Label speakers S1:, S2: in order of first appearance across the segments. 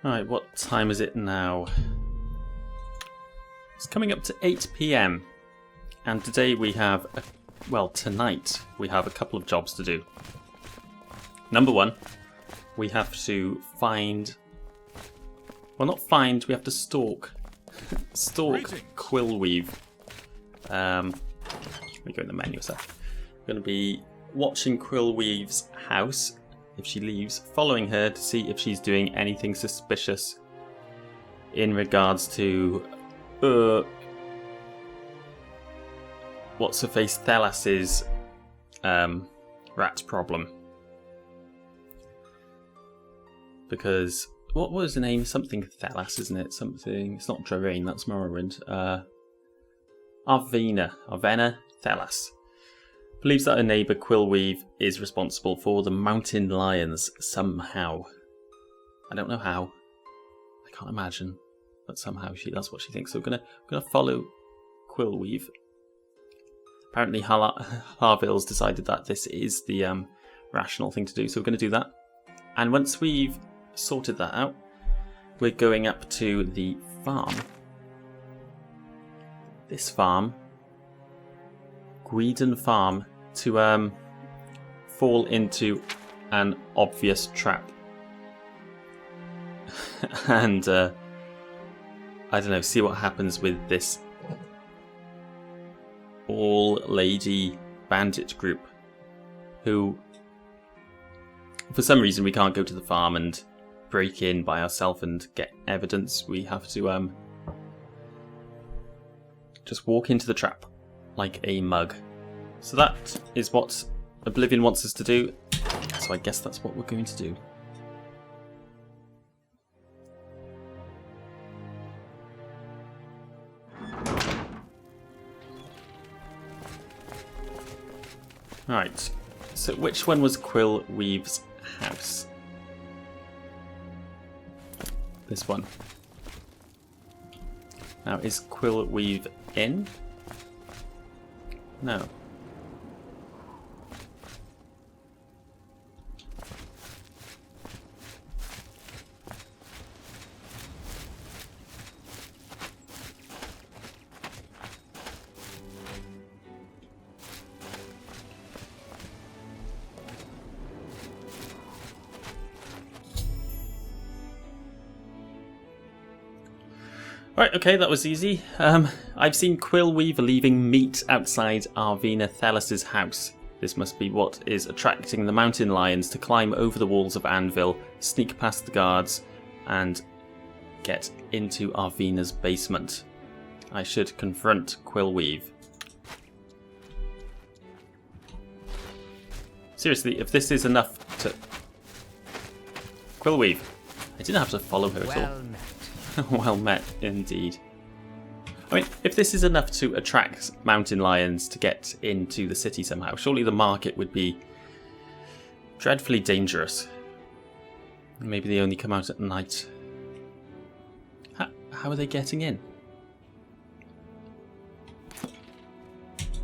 S1: Right, what time is it now? It's coming up to 8 PM. And today we have, tonight we have a couple of jobs to do. Number one, we have to find... Well, not find, we have to stalk. Stalk Quill-Weave. Let me go in the menu a sec. We're going to be watching Quill-Weave's house if she leaves, following her to see if she's doing anything suspicious in regards to what's her face Thelas's rat problem. Because what was the name? Something Thelas, isn't it? Something. It's not Drarain, that's Morrowind. Arvena Thelas believes that her neighbour Quill-Weave is responsible for the mountain lions somehow. I don't know how. I can't imagine, but somehow that's what she thinks. So we're gonna follow Quill-Weave. Apparently Harville's decided that this is the rational thing to do, so we're going to do that. And once we've sorted that out, we're going up to the farm. This farm, Guidon Farm, to fall into an obvious trap. And I don't know, see what happens with this all-lady bandit group, who for some reason we can't go to the farm and break in by ourselves and get evidence. We have to just walk into the trap like a mug. So that is what Oblivion wants us to do, so I guess that's what we're going to do. Right, so which one was Quill-Weave's house? This one. Now, is Quill-Weave in? No. Right, okay, that was easy. I've seen Quill-Weave leaving meat outside Arvena Thelas's house. This must be what is attracting the mountain lions to climb over the walls of Anvil, sneak past the guards, and get into Arvena's basement. I should confront Quill-Weave. Seriously, if this is enough to... Quill-Weave, I didn't have to follow her at all. Well met, indeed. I mean, if this is enough to attract mountain lions to get into the city somehow, surely the market would be dreadfully dangerous. Maybe they only come out at night. How are they getting in?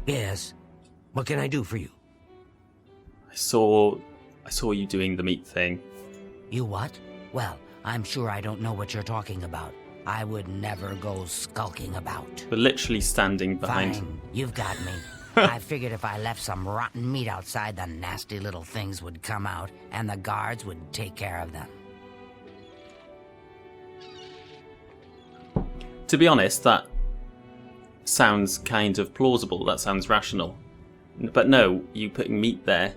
S2: Yes. What can I do for you?
S1: I saw you doing the meat thing.
S2: You what? Well, I'm sure I don't know what you're talking about. I would never go skulking about.
S1: We're literally standing behind...
S2: Fine, you've got me. I figured if I left some rotten meat outside, the nasty little things would come out, and the guards would take care of them.
S1: To be honest, that sounds kind of plausible. That sounds rational. But no, you putting meat there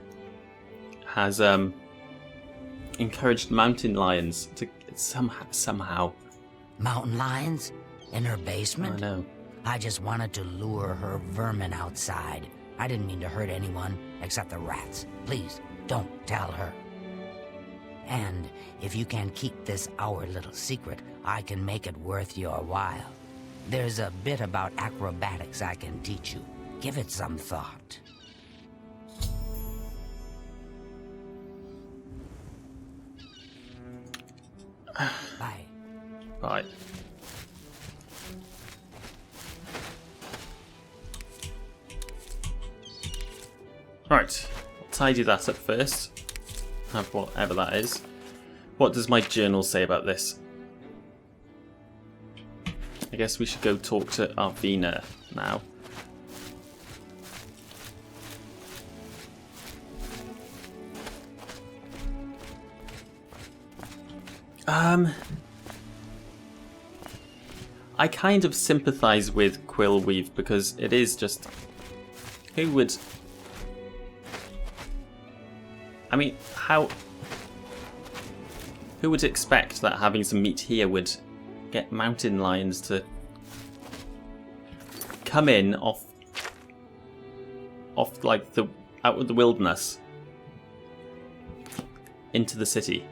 S1: has encouraged mountain lions to somehow.
S2: Mountain lions? In her basement?
S1: I know.
S2: I just wanted to lure her vermin outside. I didn't mean to hurt anyone, except the rats. Please, don't tell her. And if you can keep this our little secret, I can make it worth your while. There's a bit about acrobatics I can teach you. Give it some thought. Bye.
S1: Bye. Right, I'll tidy that up first. Have whatever that is. What does my journal say about this? I guess we should go talk to Arvina now. I kind of sympathise with Quill-Weave because it is just... Who would... I mean, how... Who would expect that having some meat here would get mountain lions to come in off like the out of the wilderness into the city?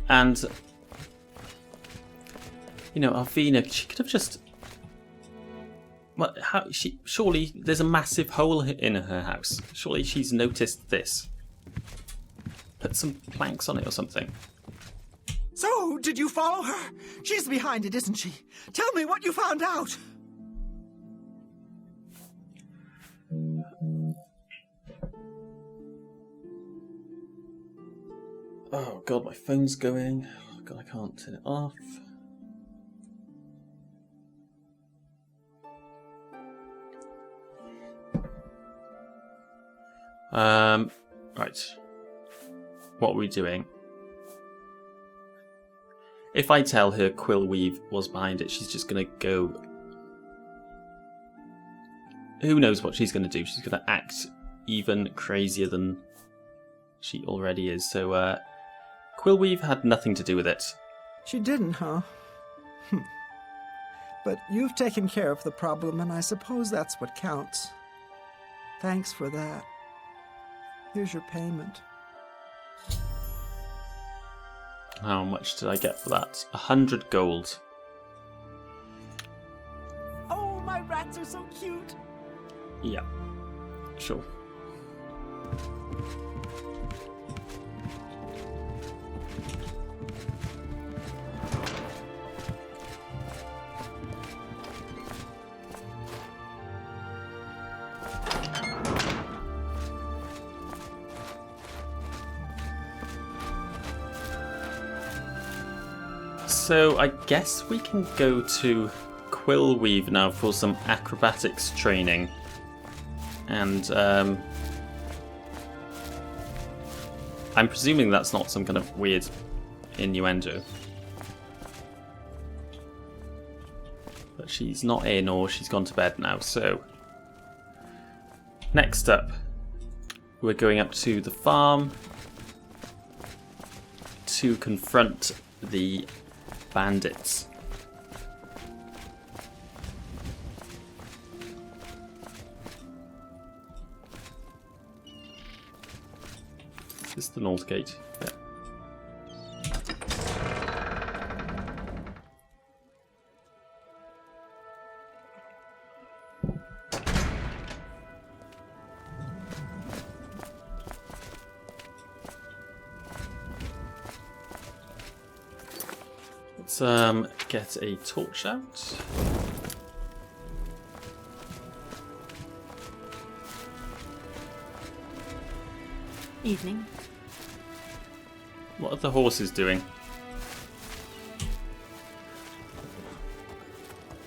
S1: And, you know, Arvina, she could have just... Well, surely there's a massive hole in her house. Surely she's noticed this. Put some planks on it or something.
S3: So, did you follow her? She's behind it, isn't she? Tell me what you found out.
S1: Oh god, my phone's going. Oh god, I can't turn it off. Right. What are we doing? If I tell her Quill-Weave was behind it, she's just gonna go... Who knows what she's gonna do? She's gonna act even crazier than she already is, so Quill-Weave had nothing to do with it.
S3: She didn't, huh? But you've taken care of the problem, and I suppose that's what counts. Thanks for that. Here's your payment.
S1: How much did I get for that? 100 gold.
S3: Oh, my rats are so cute!
S1: Yeah, sure. So I guess we can go to Quill-Weave now for some acrobatics training. And I'm presuming that's not some kind of weird innuendo. But she's not in, or she's gone to bed now, so... Next up, we're going up to the farm to confront the bandits. Is this the north gate? Yeah. Let's get a torch out.
S4: Evening.
S1: What are the horses doing?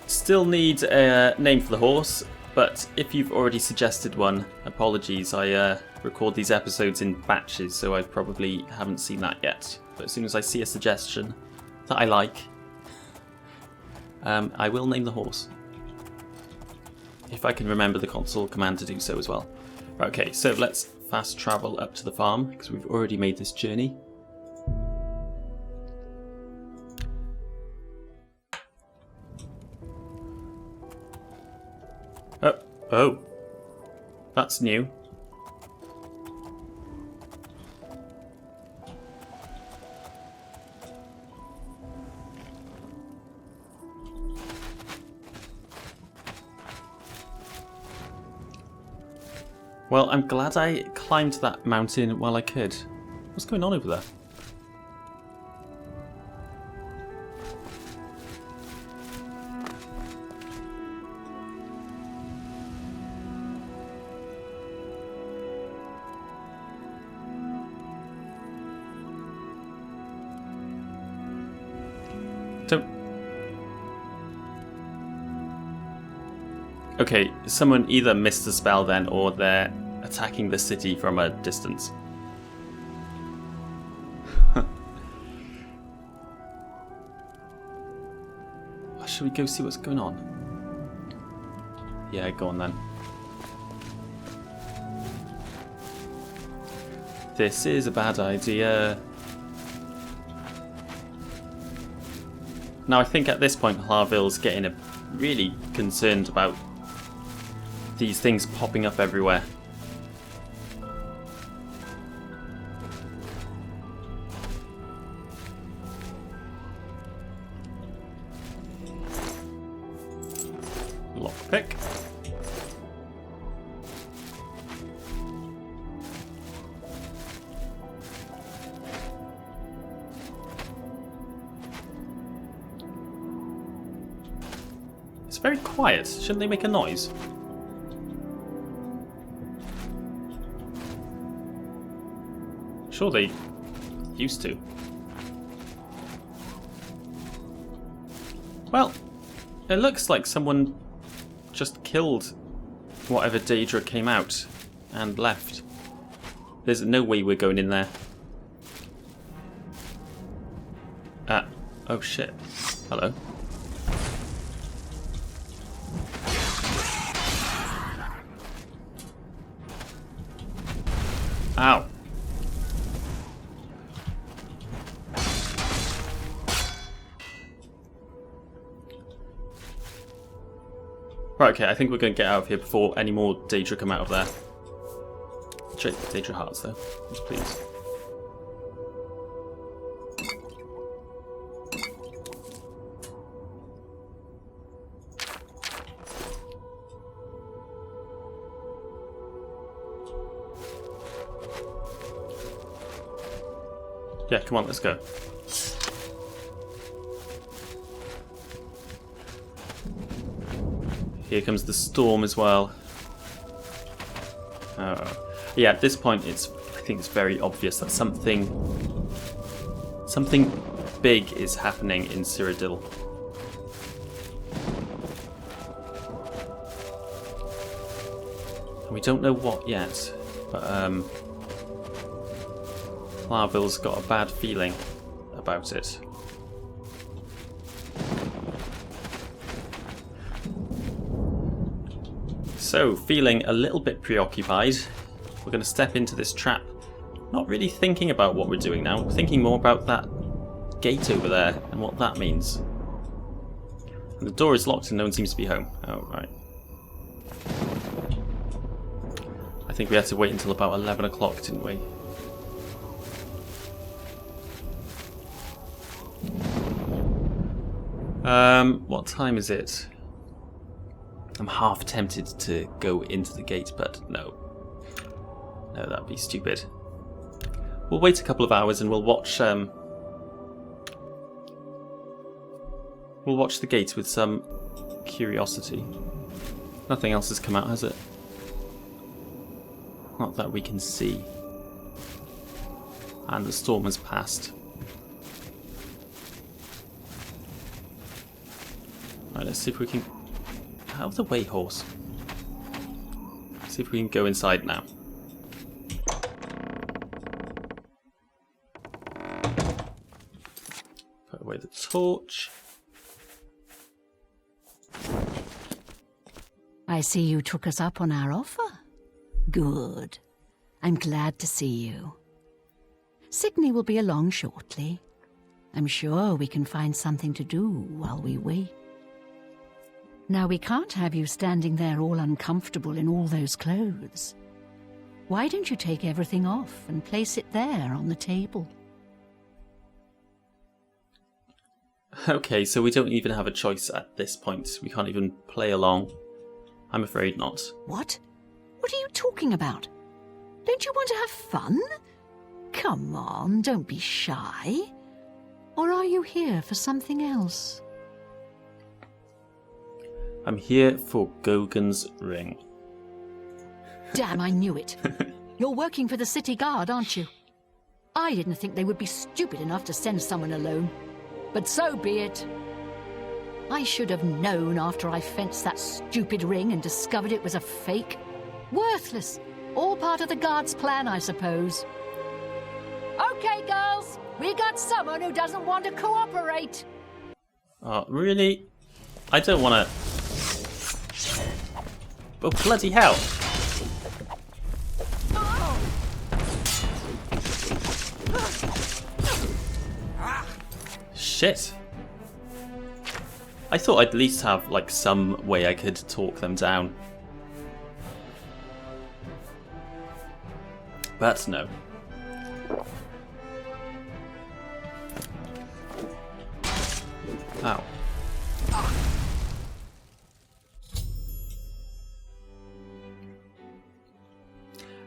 S1: Still need a name for the horse, but if you've already suggested one, apologies. I record these episodes in batches, so I probably haven't seen that yet. But as soon as I see a suggestion that I like, I will name the horse. If I can remember the console command to do so as well. Right, okay, so let's fast travel up to the farm, because we've already made this journey. Oh, that's new. Well, I'm glad I climbed that mountain while I could. What's going on over there? Okay, someone either missed the spell then, or they're attacking the city from a distance. Should we go see what's going on? Yeah, go on then. This is a bad idea. Now I think at this point Harville's getting really concerned about these things popping up everywhere. Lockpick. It's very quiet. Shouldn't they make a noise? Sure they used to. Well, it looks like someone just killed whatever Daedric came out and left. There's no way we're going in there. Oh shit. Hello. Ow. Right, okay, I think we're going to get out of here before any more Daedra come out of there. Daedra hearts, though. Yes, please. Yeah, come on, let's go. Here comes the storm as well. Yeah, at this point, I think it's very obvious that something big is happening in Cyrodiil. We don't know what yet, but Larville's got a bad feeling about it. So, feeling a little bit preoccupied, we're going to step into this trap. Not really thinking about what we're doing now, thinking more about that gate over there and what that means. And the door is locked and no one seems to be home. Oh, right. I think we had to wait until about 11 o'clock, didn't we? What time is it? I'm half tempted to go into the gate, but no. No, that'd be stupid. We'll wait a couple of hours and we'll watch the gate with some curiosity. Nothing else has come out, has it? Not that we can see. And the storm has passed. Right, let's see if we can... Out of the way, horse. See if we can go inside now. Put away the torch.
S4: I see you took us up on our offer. Good. I'm glad to see you. Signy will be along shortly. I'm sure we can find something to do while we wait. Now, we can't have you standing there all uncomfortable in all those clothes. Why don't you take everything off and place it there on the table?
S1: Okay, so we don't even have a choice at this point. We can't even play along. I'm afraid not.
S4: What? What are you talking about? Don't you want to have fun? Come on, don't be shy. Or are you here for something else?
S1: I'm here for Gogan's ring.
S4: Damn, I knew it. You're working for the city guard, aren't you? I didn't think they would be stupid enough to send someone alone. But so be it. I should have known after I fenced that stupid ring and discovered it was a fake. Worthless. All part of the guard's plan, I suppose. Okay, girls. We got someone who doesn't want to cooperate.
S1: Oh, really? I don't want to... Oh, bloody hell. Shit. I thought I'd at least have, like, some way I could talk them down. But no. Ow.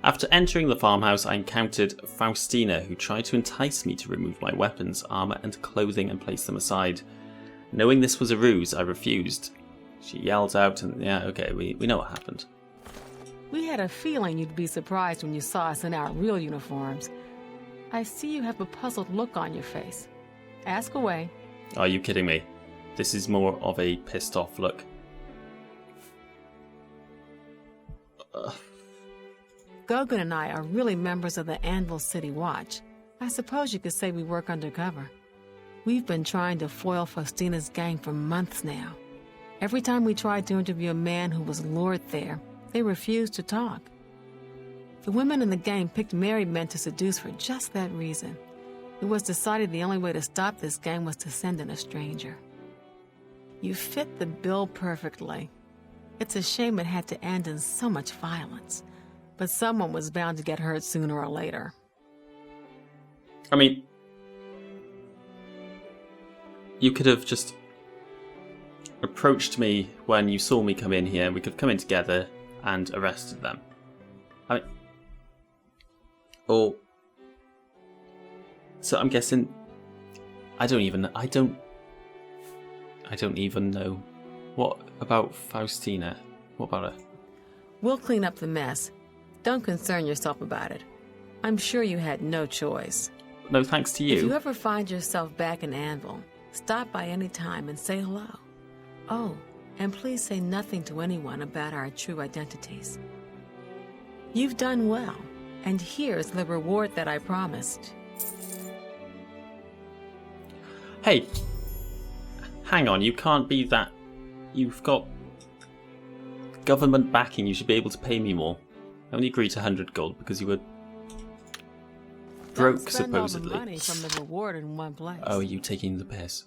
S1: After entering the farmhouse, I encountered Faustina, who tried to entice me to remove my weapons, armor, and clothing and place them aside. Knowing this was a ruse, I refused. She yelled out, and yeah, okay, we know what happened.
S5: We had a feeling you'd be surprised when you saw us in our real uniforms. I see you have a puzzled look on your face. Ask away.
S1: Are you kidding me? This is more of a pissed off look.
S5: Gogan and I are really members of the Anvil City Watch. I suppose you could say we work undercover. We've been trying to foil Faustina's gang for months now. Every time we tried to interview a man who was lured there, they refused to talk. The women in the gang picked married men to seduce for just that reason. It was decided the only way to stop this gang was to send in a stranger. You fit the bill perfectly. It's a shame it had to end in so much violence. But someone was bound to get hurt sooner or later.
S1: I mean, you could have just approached me when you saw me come in here. We could have come in together and arrested them. I mean, or so I'm guessing. I don't even know. What about Faustina? What about her?
S5: We'll clean up the mess. Don't concern yourself about it. I'm sure you had no choice.
S1: No thanks to you.
S5: If you ever find yourself back in Anvil, stop by any time and say hello. Oh, and please say nothing to anyone about our true identities. You've done well, and here's the reward that I promised.
S1: Hey, hang on, you can't be that... You've got government backing, you should be able to pay me more. I only agreed to 100 gold because you were broke,
S5: Don't spend
S1: supposedly.
S5: all the money from the reward in one place.
S1: Oh, are you taking the piss?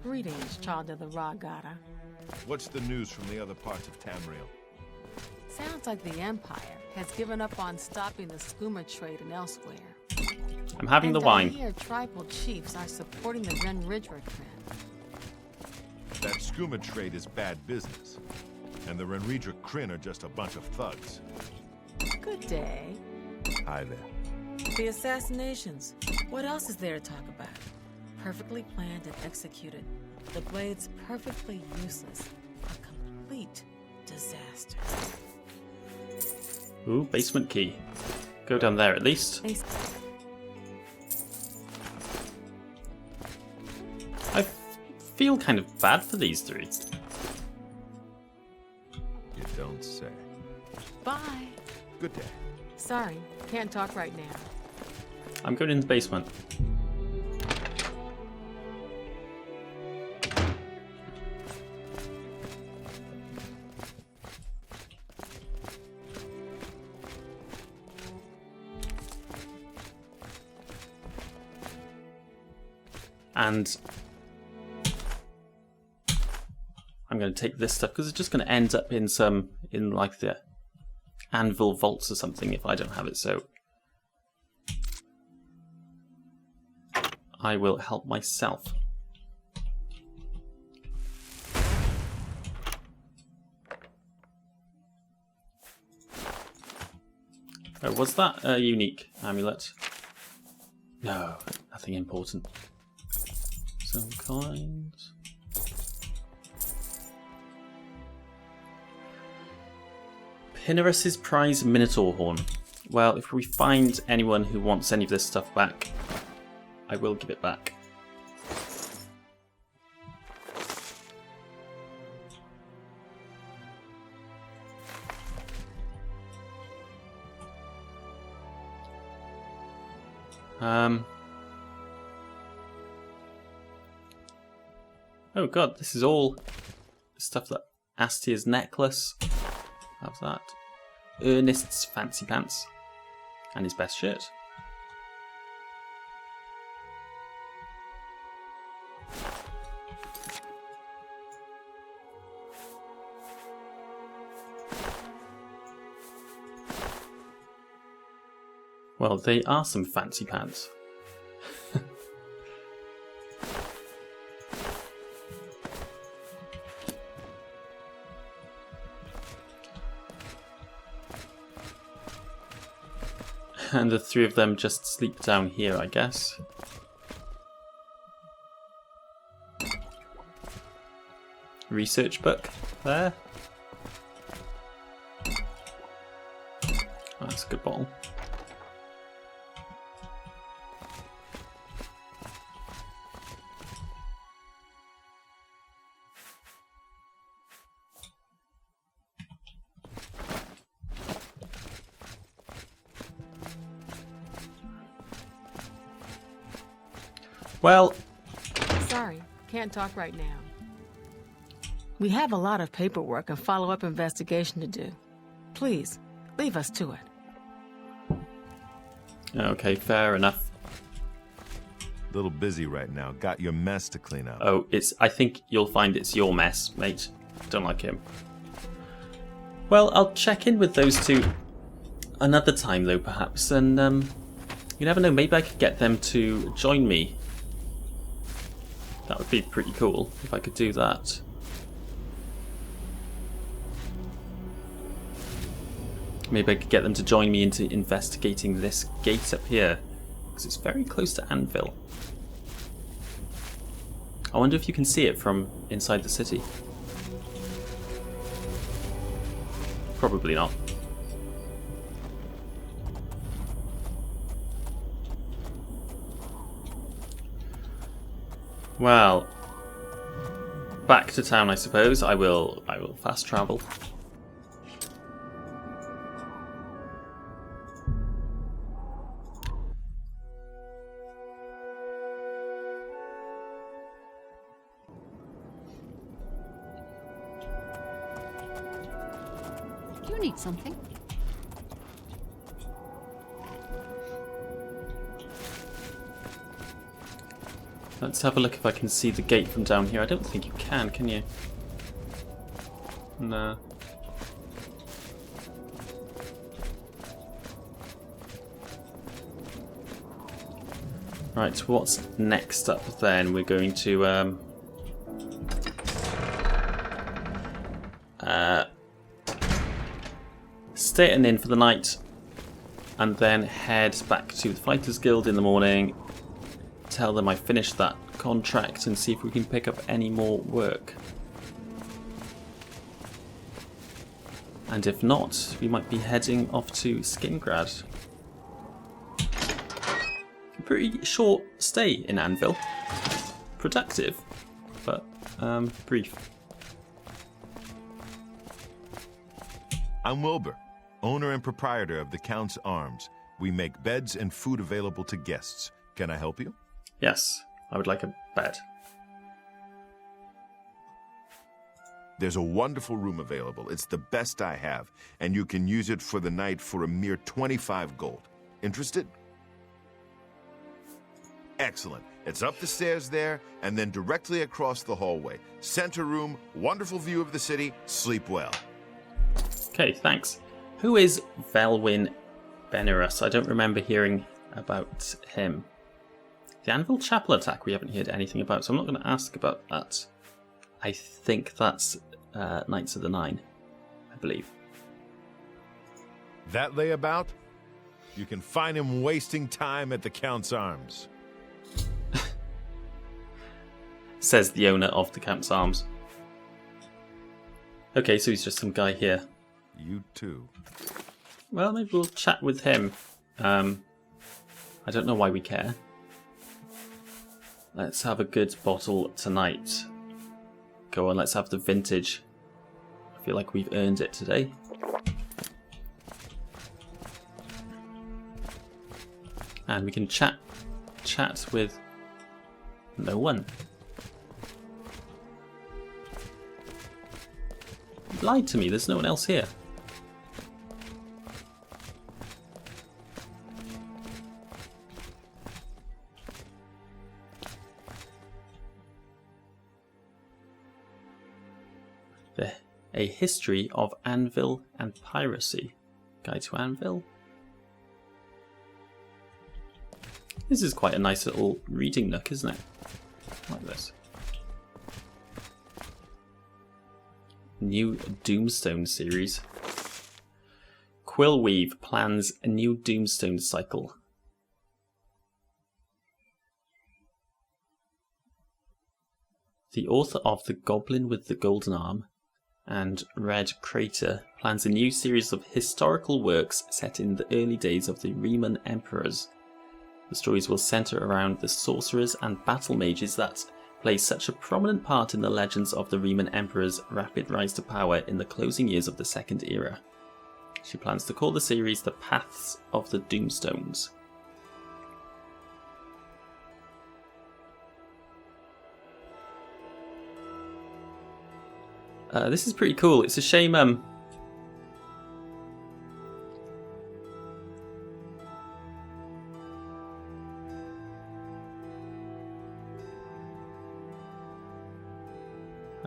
S5: Greetings, child of the Ragada.
S6: What's the news from the other parts of Tamriel?
S5: Sounds like the Empire has given up on stopping the skooma trade and elsewhere.
S1: I'm having the
S5: I
S1: wine.
S5: hear tribal chiefs are supporting the Ren Ridrick trend.
S6: That skooma trade is bad business. And the Renredra Kryn are just a bunch of thugs.
S5: Good day.
S6: Hi there.
S5: The assassinations. What else is there to talk about? Perfectly planned and executed. The blades perfectly useless. A complete disaster.
S1: Ooh, basement key. Go down there at least. I feel kind of bad for these three.
S6: You don't say.
S5: Bye.
S6: Good day.
S5: Sorry, can't talk right now.
S1: I'm going in the basement. And I'm going to take this stuff because it's just going to end up in like the anvil vaults or something if I don't have it, so I will help myself. Oh, was that a unique amulet? No, nothing important. Some kind. Pinarus's prize Minotaur horn. Well, if we find anyone who wants any of this stuff back, I will give it back. Oh god, this is all stuff that Astia's necklace. Have that. Ernest's fancy pants. And his best shirt. Well, they are some fancy pants. And the three of them just sleep down here, I guess. Research book there. Oh, that's a good bottle. Well,
S5: Sorry, can't talk right now. We have a lot of paperwork and follow-up investigation to do. Please, leave us to it.
S1: okay, fair enough.
S6: Little busy right now. Got your mess to clean up.
S1: Oh, I think you'll find it's your mess, mate. Don't like him. Well, I'll check in with those two another time, though, perhaps. And, you never know, maybe I could get them to join me. That would be pretty cool if I could do that. Maybe I could get them to join me into investigating this gate up here, because it's very close to Anvil. I wonder if you can see it from inside the city. Probably not. Well, back to town, I suppose. I will fast travel.
S4: Do you need something?
S1: Let's have a look if I can see the gate from down here. I don't think you can you? No. Right, what's next up then? We're going to stay at an inn for the night and then head back to the Fighters Guild in the morning. Tell them I finished that contract and see if we can pick up any more work. And if not, we might be heading off to Skingrad. A pretty short stay in Anvil. Productive, but brief.
S6: I'm Wilbur, owner and proprietor of the Count's Arms. We make beds and food available to guests. Can I help you?
S1: Yes, I would like a bed.
S6: There's a wonderful room available. It's the best I have, and you can use it for the night for a mere 25 gold. Interested? Excellent. It's up the stairs there, and then directly across the hallway. Center room, wonderful view of the city. Sleep well.
S1: Okay, thanks. Who is Velwyn Benerus? I don't remember hearing about him. The Anvil Chapel attack we haven't heard anything about, so I'm not going to ask about that. I think that's Knights of the Nine, I believe.
S6: That layabout? You can find him wasting time at the Count's Arms.
S1: Says the owner of the Count's Arms. Okay, so he's just some guy here.
S6: You too.
S1: Well, maybe we'll chat with him. I don't know why we care. Let's have a good bottle tonight. Go on, let's have the vintage. I feel like we've earned it today. And we can chat with no one. You lied to me, there's no one else here. A History of Anvil and Piracy. Guide to Anvil. This is quite a nice little reading nook, isn't it? Like this. New Doomstone series. Quill-Weave plans a new Doomstone cycle. The author of The Goblin with the Golden Arm and Red Crater plans a new series of historical works set in the early days of the Riemann Emperors. The stories will centre around the sorcerers and battle mages that play such a prominent part in the legends of the Riemann Emperor's rapid rise to power in the closing years of the Second Era. She plans to call the series The Paths of the Doomstones. This is pretty cool. It's a shame I'm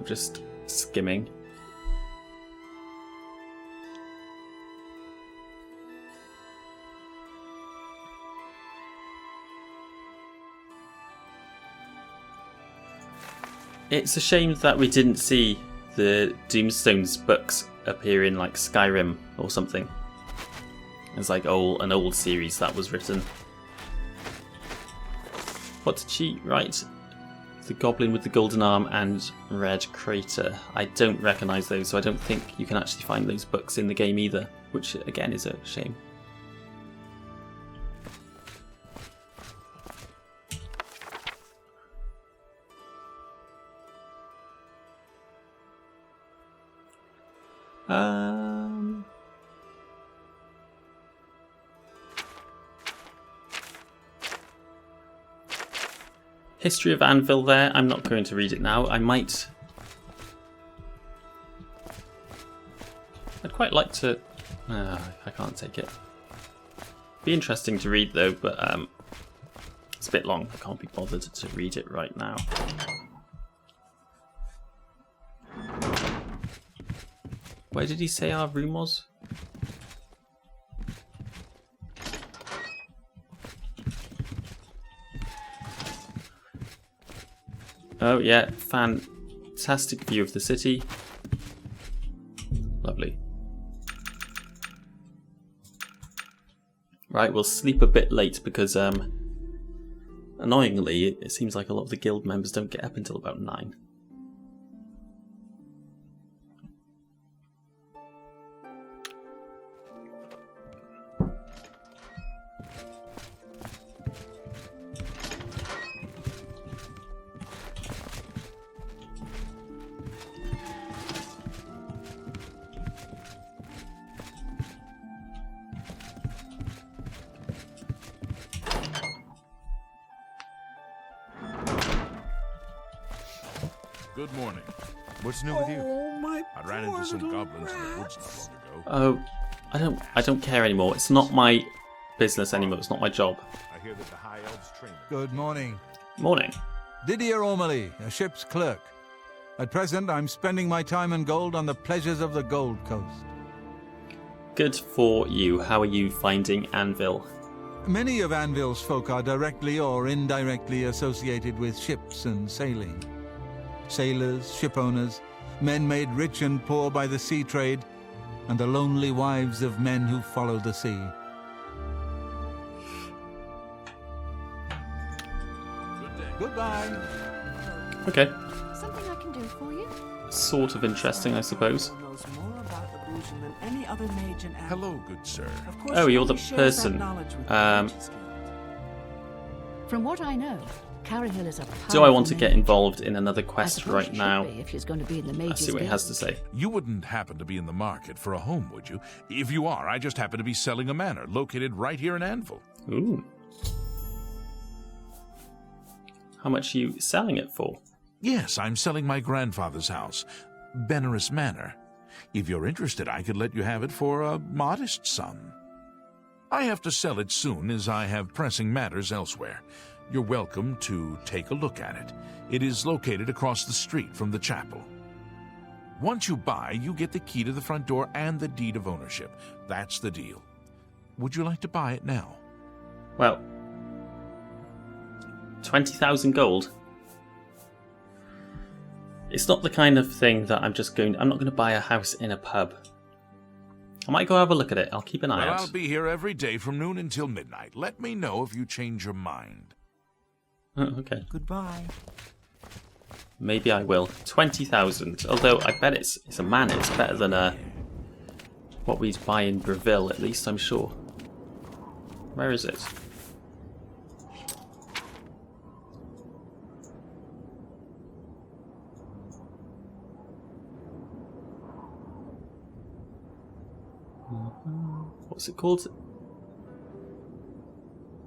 S1: just skimming. It's a shame that we didn't see the Doomstones books appear in like Skyrim or something. It's like an old series that was written. What did she write? The Goblin with the Golden Arm and Red Crater. I don't recognise those, so I don't think you can actually find those books in the game either, which again is a shame. History of Anvil there. I'm not going to read it now. I'd quite like to... I can't take it. Be interesting to read though, but it's a bit long. I can't be bothered to read it right now. Where did he say our room was? Oh yeah, fantastic view of the city. Lovely. Right, we'll sleep a bit late because annoyingly it seems like a lot of the guild members don't get up until about 9.
S6: Good morning. What's new with you?
S3: My
S6: I ran into some goblins in the woods not long ago.
S1: Oh, I don't care anymore. It's not my business anymore. It's not my job.
S6: I hear that the High Elves train.
S7: Good morning.
S1: Morning.
S7: Didier O'Malley, a ship's clerk. At present, I'm spending my time and gold on the pleasures of the Gold Coast.
S1: Good for you. How are you finding Anvil?
S7: Many of Anvil's folk are directly or indirectly associated with ships and sailing. Sailors, shipowners, men made rich and poor by the sea trade, and the lonely wives of men who follow the sea. Goodbye.
S1: Okay.
S4: Something I can do for you?
S1: Sort of interesting, I suppose.
S8: Knows more about Illusion than any other mage in Anvil.
S6: Hello, good sir.
S8: Of course,
S1: Oh,
S8: she
S1: you're the
S8: only shares that
S1: person.
S8: knowledge with the
S1: Um,
S8: Mages Guild.
S4: From what I know, Carrahill is a
S1: Do I want to
S4: powerful
S1: get
S4: mage.
S1: involved in another
S4: I
S1: quest
S4: suppose
S1: right
S4: she should
S1: now?
S4: be if she's going to be in the
S1: Let's
S4: Mages
S1: see what he has
S4: Guild.
S1: to say.
S9: You wouldn't happen to be in the market for a home, would you? If you are, I just happen to be selling a manor located right here in Anvil.
S1: Ooh. How much are you selling it for?
S9: Yes, I'm selling my grandfather's house, Benaris Manor. If you're interested, I could let you have it for a modest sum. I have to sell it soon, as I have pressing matters elsewhere. You're welcome to take a look at it. It is located across the street from the chapel. Once you buy, you get the key to the front door and the deed of ownership. That's the deal. Would you like to buy it now?
S1: Well, 20,000 gold. It's not the kind of thing that I'm not going to buy a house in a pub. I might go have a look at it. I'll keep an eye out.
S9: I'll be here every day from noon until midnight. Let me know if you change your mind.
S1: Oh, okay.
S8: Goodbye.
S1: Maybe I will. 20,000. Although I bet it's a man. It's better than what we'd buy in Breville, at least, I'm sure. Where is it? What's it called?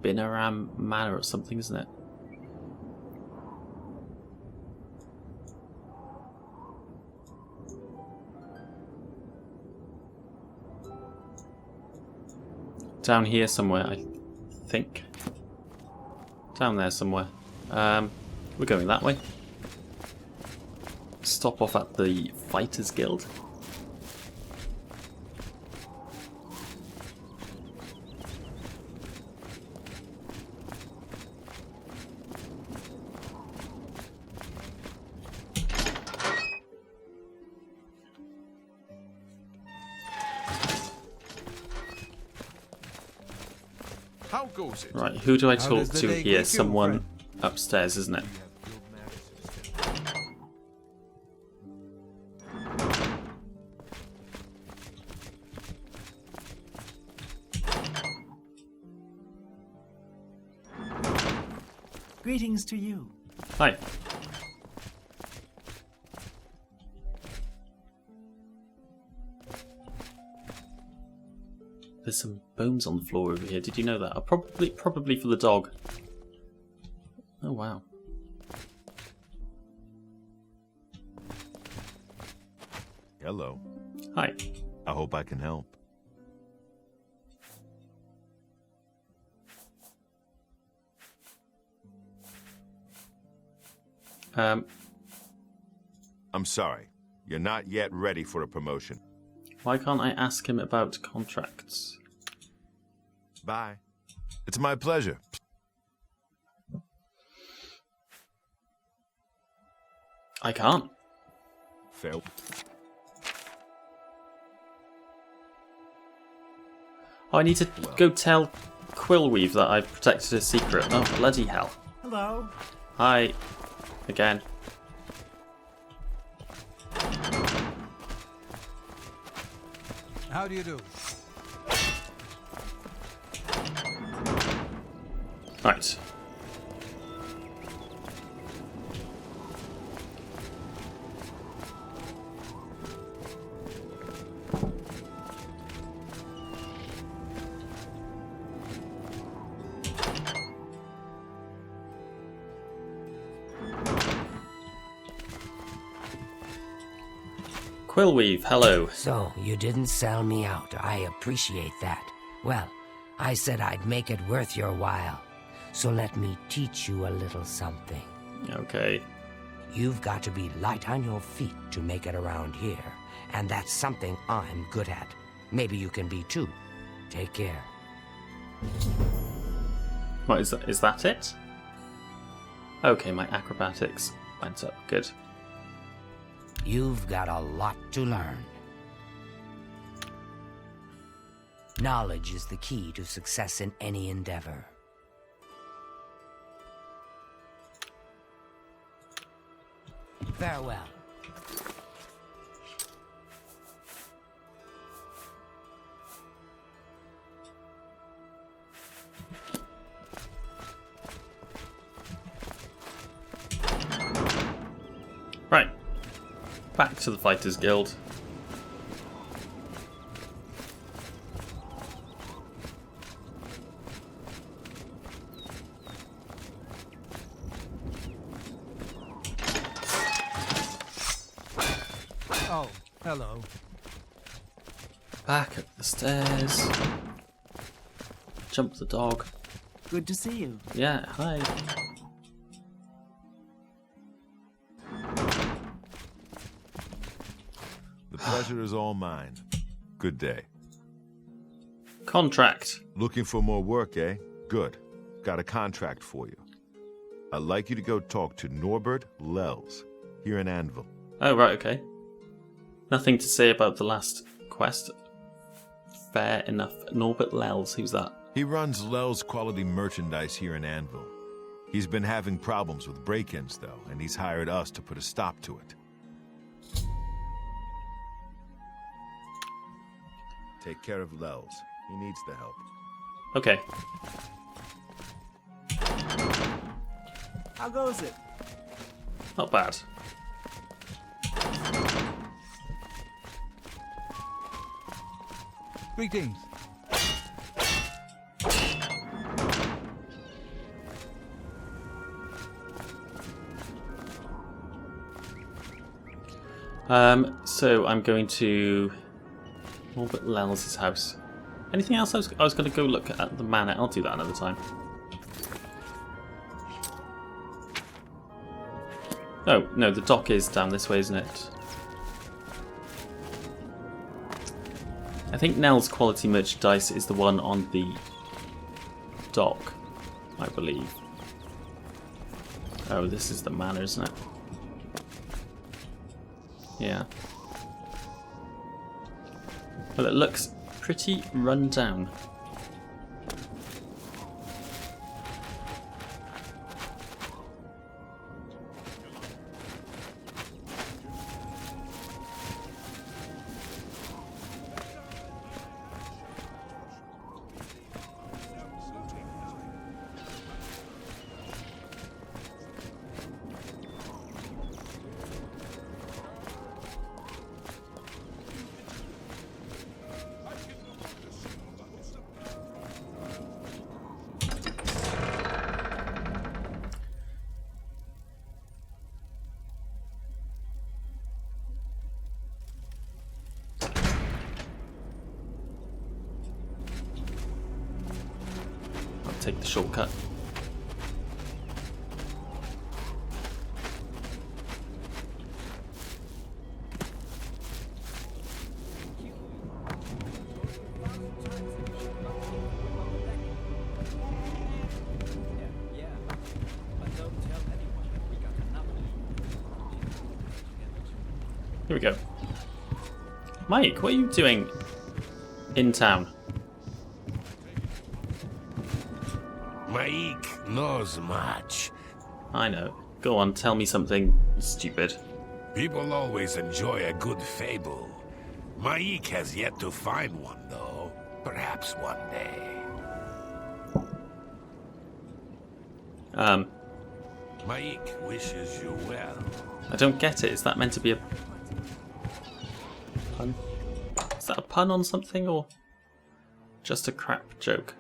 S1: Binaram Manor or something, isn't it? Down here somewhere, I think. Down there somewhere. We're going that way. Stop off at the Fighters Guild.
S9: How goes it?
S1: Right, who do I
S7: How
S1: talk
S7: does the
S1: to
S7: day
S1: here?
S7: get you,
S1: Someone
S7: friend?
S1: upstairs, isn't it?
S8: Greetings to you.
S1: Hi. There's some bones on the floor over here. Did you know that? Probably for the dog. Oh wow.
S6: Hello.
S1: Hi.
S6: I hope I can help. I'm sorry. You're not yet ready for a promotion.
S1: Why can't I ask him about contracts?
S6: Bye. It's my pleasure.
S1: I can't.
S6: Fair.
S1: Oh, I need to go tell Quill-Weave that I've protected a secret. Oh, bloody hell.
S8: Hello.
S1: Hi. Again.
S7: How do you do?
S1: Right. Quill-Weave, hello.
S2: So, you didn't sell me out. I appreciate that. Well, I said I'd make it worth your while. So let me teach you a little something.
S1: Okay.
S2: You've got to be light on your feet to make it around here. And that's something I'm good at. Maybe you can be too. Take care.
S1: What is that? Is that it? Okay, my acrobatics went up. Good.
S2: You've got a lot to learn. Knowledge is the key to success in any endeavor. Farewell.
S1: Right. Back to the Fighters Guild.
S7: Hello.
S1: Back up the stairs. Jump the dog.
S8: Good to see you.
S1: Yeah, hi.
S6: The pleasure is all mine. Good day.
S1: Contract.
S6: Looking for more work, eh? Good. Got a contract for you. I'd like you to go talk to Norbert Lels, here in Anvil.
S1: Oh, right, okay. Nothing to say about the last quest. Fair enough. Norbert Lels, who's that?
S6: He runs Lels quality merchandise here in Anvil. He's been having problems with break-ins, though, and he's hired us to put a stop to it. Take care of Lels. He needs the help.
S1: Okay.
S8: How goes it?
S1: Not bad.
S7: Greetings.
S1: So I'm going to Norbert Lels' house. Anything else? I was going to go look at the manor. I'll do that another time. Oh, no, the dock is down this way, isn't it? I think Nell's quality merchandise is the one on the dock, I believe. Oh, this is the manor, isn't it? Yeah. Well, it looks pretty run down. Take the shortcut. Here we go. Mike, what are you doing in town?
S10: Maik knows much.
S1: I know. Go on, tell me something stupid.
S10: People always enjoy a good fable. Maik has yet to find one, though. Perhaps one day. Maik wishes you well.
S1: I don't get it. Is that meant to be a pun? Is that a pun on something, or just a crap joke?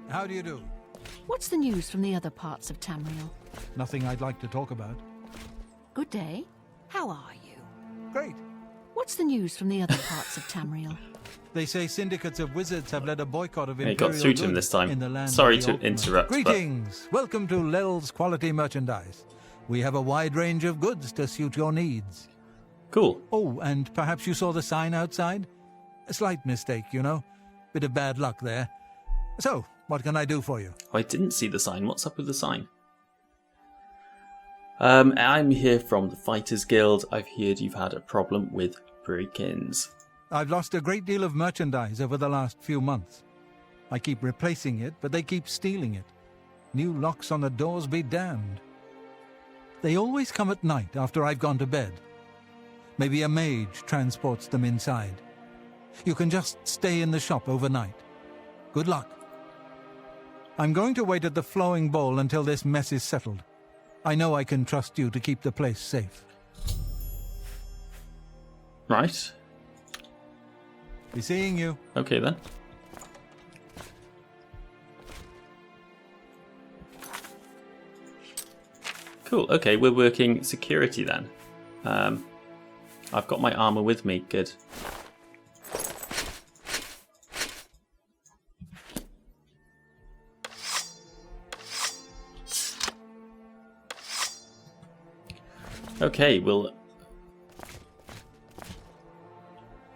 S7: How do you do?
S4: What's the news from the other parts of Tamriel?
S7: Nothing I'd like to talk about.
S4: Good day. How are you?
S7: Great.
S4: What's the news from the other parts of Tamriel?
S7: They say syndicates of wizards have led a boycott of
S1: Yeah, you
S7: imperial
S1: got through to him
S7: goods
S1: this time.
S7: in the land
S1: Sorry
S7: of
S1: to
S7: the Ultimate.
S1: interrupt, but-
S7: Greetings. Welcome to Lel's Quality Merchandise. We have a wide range of goods to suit your needs.
S1: Cool.
S7: Oh, and perhaps you saw the sign outside? A slight mistake, you know. Bit of bad luck there. So, what can I do for you?
S1: Oh, I didn't see the sign. What's up with the sign? I'm here from the Fighters Guild. I've heard you've had a problem with break-ins.
S7: I've lost a great deal of merchandise over the last few months. I keep replacing it, but they keep stealing it. New locks on the doors be damned. They always come at night after I've gone to bed. Maybe a mage transports them inside. You can just stay in the shop overnight. Good luck. I'm going to wait at the Flowing Bowl until this mess is settled. I know I can trust you to keep the place safe.
S1: Right.
S7: Be seeing you.
S1: Okay then. Cool. Okay, we're working security then. I've got my armor with me. Good. Okay, we'll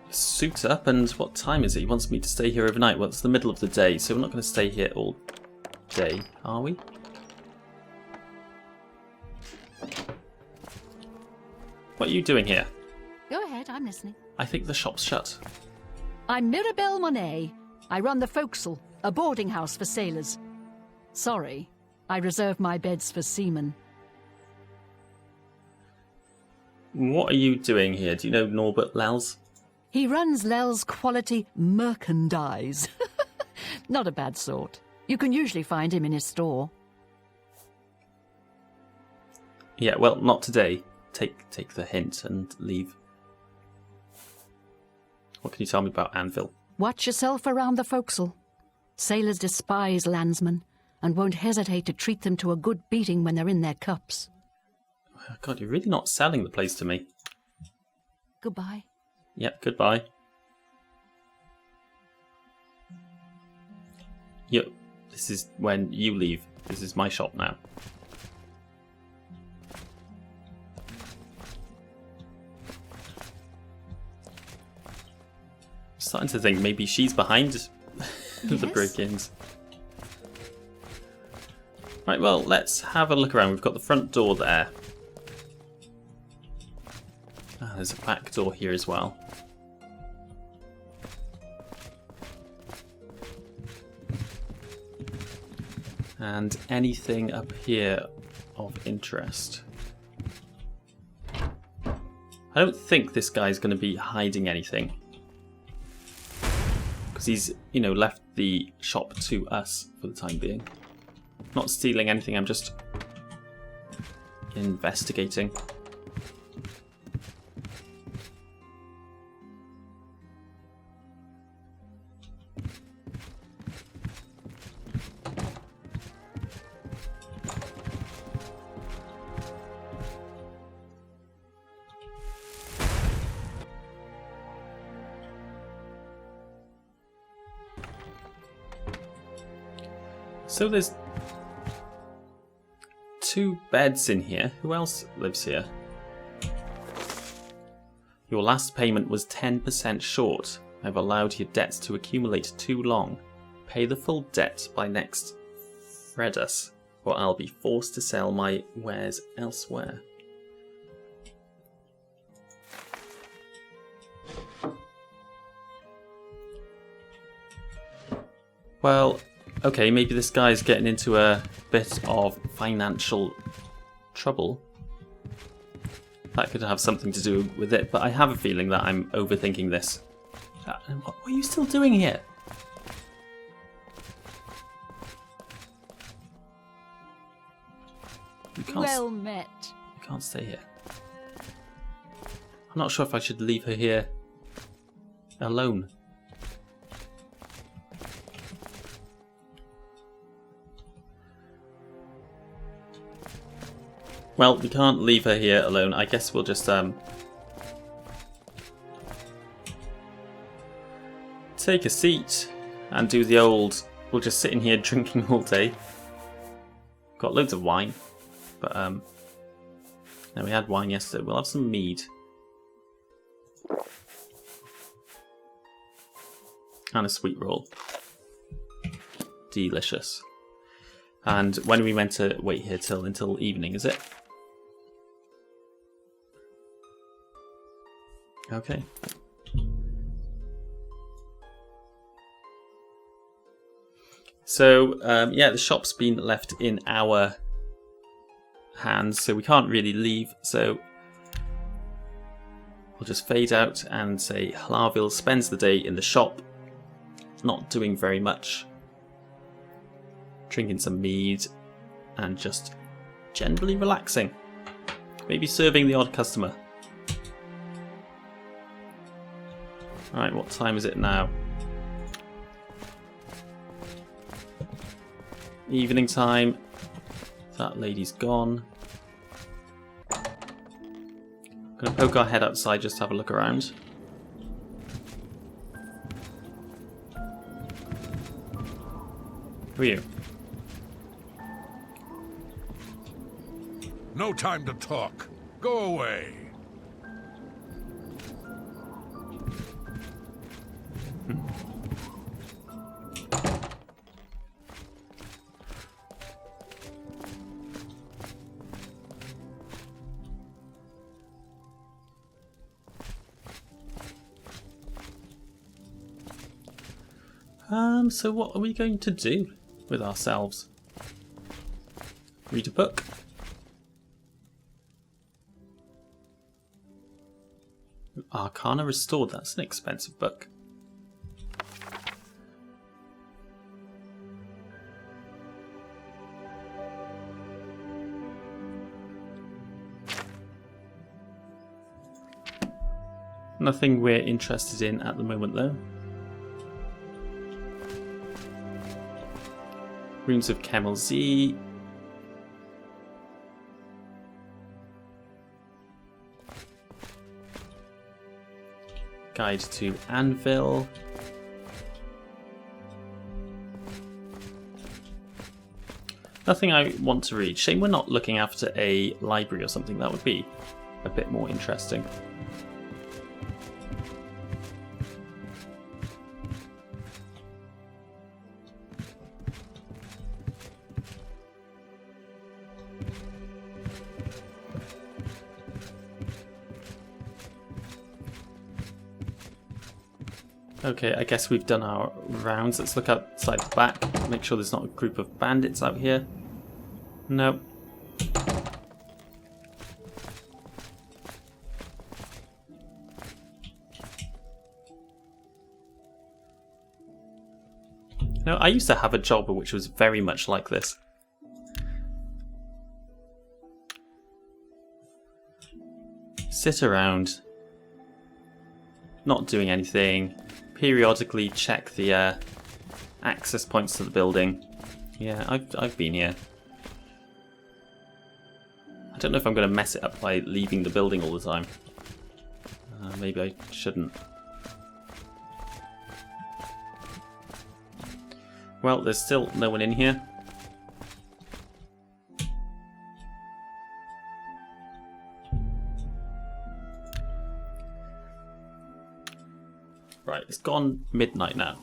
S1: suit up. And what time is it? He wants me to stay here overnight. Well, it's the middle of the day, so we're not going to stay here all day, are we? What are you doing here?
S4: Go ahead, I'm listening.
S1: I think the shop's shut.
S4: I'm Mirabelle Monet. I run the Forecastle, a boarding house for sailors. Sorry, I reserve my beds for seamen.
S1: What are you doing here? Do you know Norbert Lels?
S4: He runs Lel's Quality Merchandise. Not a bad sort. You can usually find him in his store.
S1: Yeah, well, not today. Take the hint and leave. What can you tell me about Anvil?
S4: Watch yourself around the forecastle. Sailors despise landsmen and won't hesitate to treat them to a good beating when they're in their cups.
S1: Oh, God, you're really not selling the place to me.
S4: Goodbye.
S1: Yep, goodbye. Yep, this is when you leave. This is my shop now. I'm starting to think maybe she's behind the break-ins. Right, well, let's have a look around. We've got the front door there. Ah, there's a back door here as well. And anything up here of interest? I don't think this guy's going to be hiding anything. Because he's, you know, left the shop to us for the time being. Not stealing anything, I'm just investigating. So there's 2 beds in here. Who else lives here? Your last payment was 10% short. I've allowed your debts to accumulate too long. Pay the full debt by next Fredus, or I'll be forced to sell my wares elsewhere. Well, okay, maybe this guy's getting into a bit of financial trouble. That could have something to do with it, but I have a feeling that I'm overthinking this. What are you still doing here?
S4: Well met.
S1: You can't stay here. I'm not sure if I should leave her here alone. Well, we can't leave her here alone. I guess we'll just take a seat and do the old, we'll just sit in here drinking all day. Got loads of wine, but no, we had wine yesterday. We'll have some mead. And a sweet roll. Delicious. And when are we meant to wait here until evening, is it? Okay. So, yeah, the shop's been left in our hands, so we can't really leave. So, we'll just fade out and say Hlarvil spends the day in the shop, not doing very much, drinking some mead, and just generally relaxing. Maybe serving the odd customer. Alright, what time is it now? Evening time. That lady's gone. Gonna poke our head outside just to have a look around. Who are you?
S10: No time to talk. Go away.
S1: So what are we going to do with ourselves? Read a book? Arcana Restored, that's an expensive book. Nothing we're interested in at the moment though. Runes of Camel Z. Guide to Anvil. Nothing I want to read. Shame we're not looking after a library or something. That would be a bit more interesting. Okay, I guess we've done our rounds. Let's look outside the back. Make sure there's not a group of bandits out here. No. No, I used to have a job which was very much like this. Sit around, not doing anything. Periodically check the access points to the building. Yeah, I've been here. I don't know if I'm going to mess it up by leaving the building all the time. Maybe I shouldn't. Well, there's still no one in here. Right, it's gone midnight now.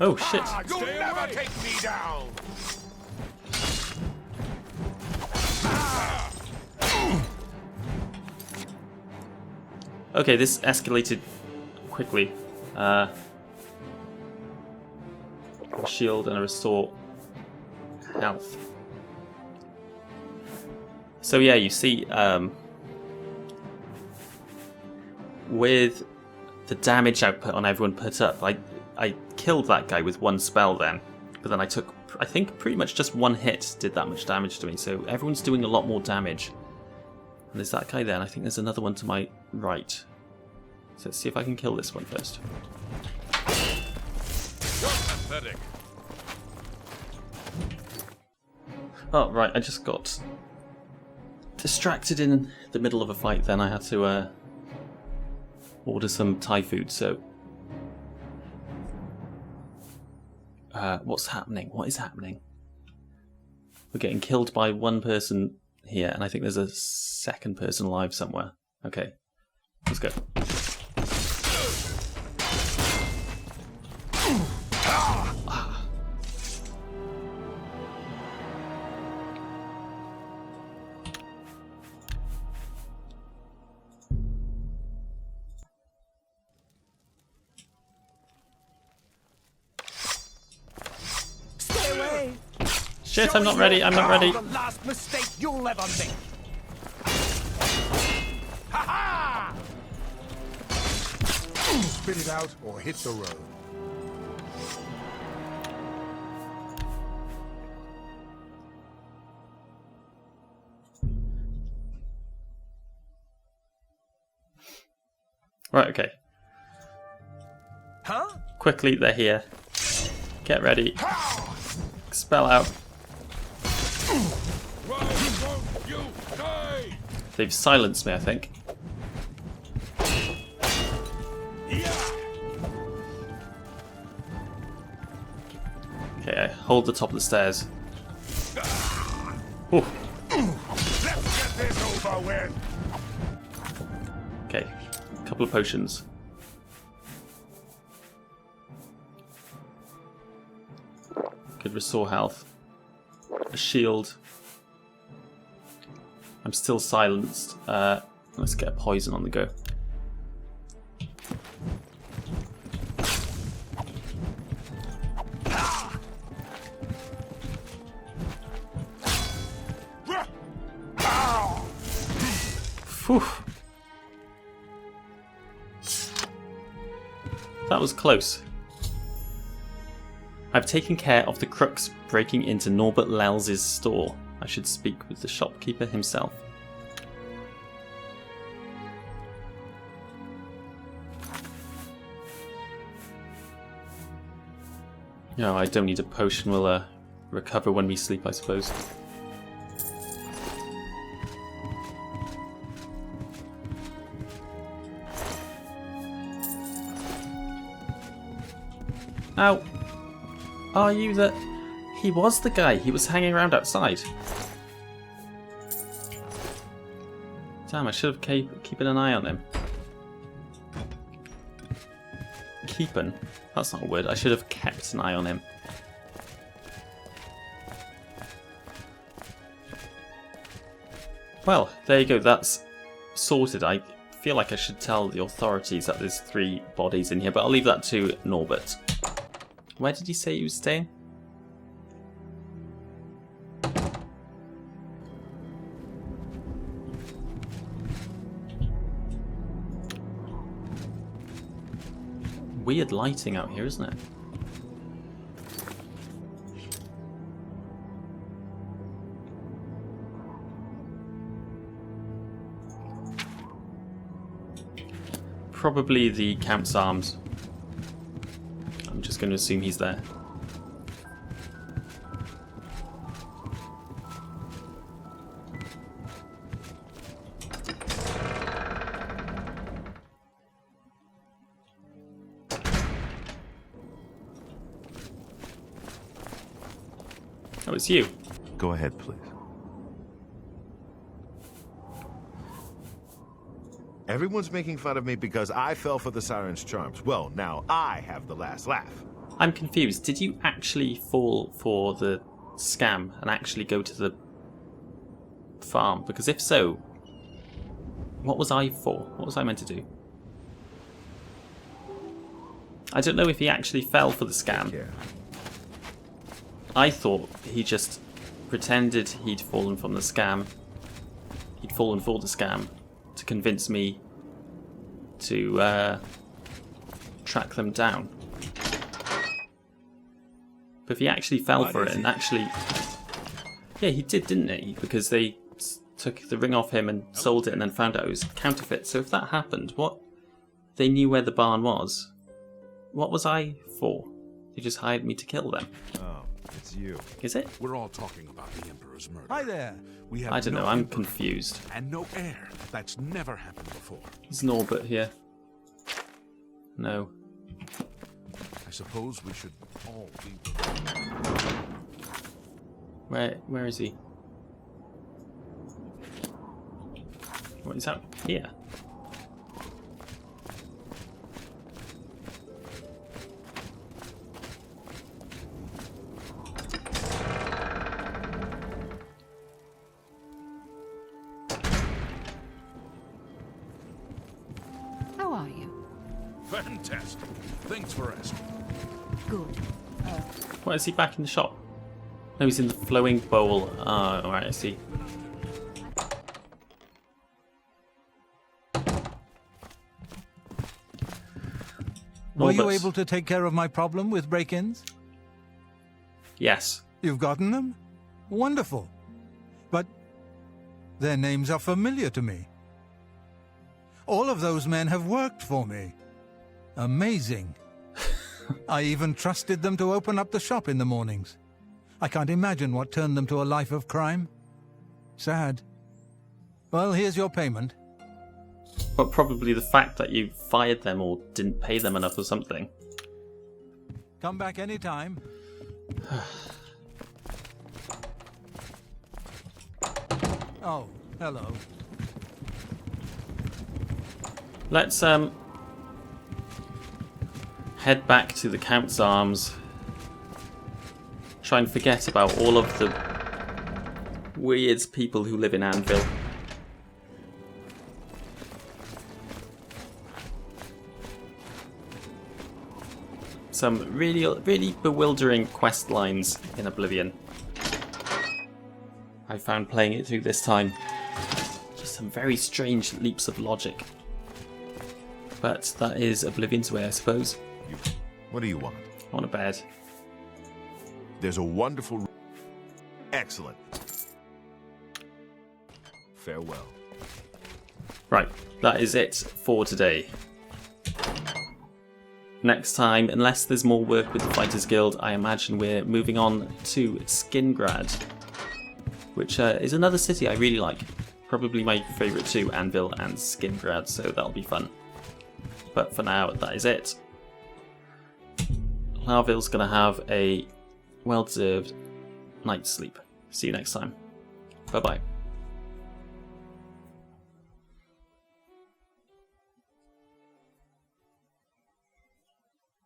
S1: Oh shit!
S10: You'll never take me down.
S1: Okay, this escalated quickly. A shield and a restore health. So yeah, you see, with the damage output on everyone put up, I killed that guy with one spell then, but then I took, I think, pretty much just one hit did that much damage to me, so everyone's doing a lot more damage. And there's that guy there, and I think there's another one to my right. So let's see if I can kill this one first.
S10: You're pathetic.
S1: Oh, right, I just got distracted in the middle of a fight then. I had to order some Thai food, so... what's happening? What is happening? We're getting killed by one person here, and I think there's a second person alive somewhere. Okay, let's go. Shit, I'm not ready, I'm not ready.
S8: The last mistake you'll ever make. Ha ha!
S10: Spit it out or hit the road.
S1: Right, okay.
S8: Huh?
S1: Quickly, they're here. Get ready. Spell out.
S10: Why won't you die?
S1: They've silenced me, I think. Okay, I hold the top of the stairs. Ooh.
S10: Let's get this over with.
S1: Okay, a couple of potions. Could restore health. A shield. I'm still silenced. Let's get a poison on the go. Phew. That was close. I've taken care of the crooks breaking into Norbert Lels's store. I should speak with the shopkeeper himself. No, I don't need a potion. We'll recover when we sleep, I suppose. Ow! Are you the... He was the guy. He was hanging around outside. Damn, I should have keeping an eye on him. Keeping? That's not a word. I should have kept an eye on him. Well, there you go. That's sorted. I feel like I should tell the authorities that there's 3 bodies in here, but I'll leave that to Norbert. Where did he say he was staying? Weird lighting out here, isn't it? Probably the Count's arms. I'm just going to assume he's there. Oh, it's you.
S6: Go ahead, please. Everyone's making fun of me because I fell for the siren's charms. Well, now I have the last laugh.
S1: I'm confused. Did you actually fall for the scam and actually go to the farm? Because if so, what was I for? What was I meant to do? I don't know if he actually fell for the scam.
S6: Yeah.
S1: I thought he just pretended he'd fallen from the scam. He'd fallen for the scam to convince me to track them down. But if he actually fell for it and actually... Yeah, he did, didn't he? Because they took the ring off him and sold it and then found out it was counterfeit. So if that happened, what... They knew where the barn was. What was I for? They just hired me to kill them.
S6: Oh, it's you.
S1: Is it?
S9: We're all talking about the Emperor's murder.
S7: Hi there.
S9: We have
S1: I don't know, I'm confused.
S9: And no heir. That's never happened before.
S1: Is Norbert here? No.
S9: I suppose we should all be...
S1: Where is he? What is that? Here.
S4: How are you?
S9: Fantastic. Thanks for asking.
S4: Good.
S1: What, is he back in the shop? No, he's in the flowing bowl. Ah, alright, I see.
S7: Were you
S1: Norbert.
S7: able to take care of my problem with break-ins?
S1: Yes.
S7: You've gotten them? Wonderful. But their names are familiar to me. All of those men have worked for me. Amazing. I even trusted them to open up the shop in the mornings. I can't imagine what turned them to a life of crime. Sad. Well, here's your payment.
S1: But probably the fact that you fired them or didn't pay them enough or something.
S7: Come back anytime. Oh, hello.
S1: Let's head back to the Count's Arms. Try and forget about all of the weird people who live in Anvil. Some really bewildering quest lines in Oblivion. I found playing it through this time. Just some very strange leaps of logic. But that is Oblivion's way, I suppose.
S6: What do you want?
S1: I want a bed.
S6: There's a wonderful... Excellent. Farewell.
S1: Right, that is it for today. Next time, unless there's more work with the Fighters Guild, I imagine we're moving on to Skingrad, which is another city I really like. Probably my favourite two, Anvil and Skingrad, so that'll be fun. But for now, that is it. Larvil's going to have a well-deserved night's sleep. See you next time. Bye-bye.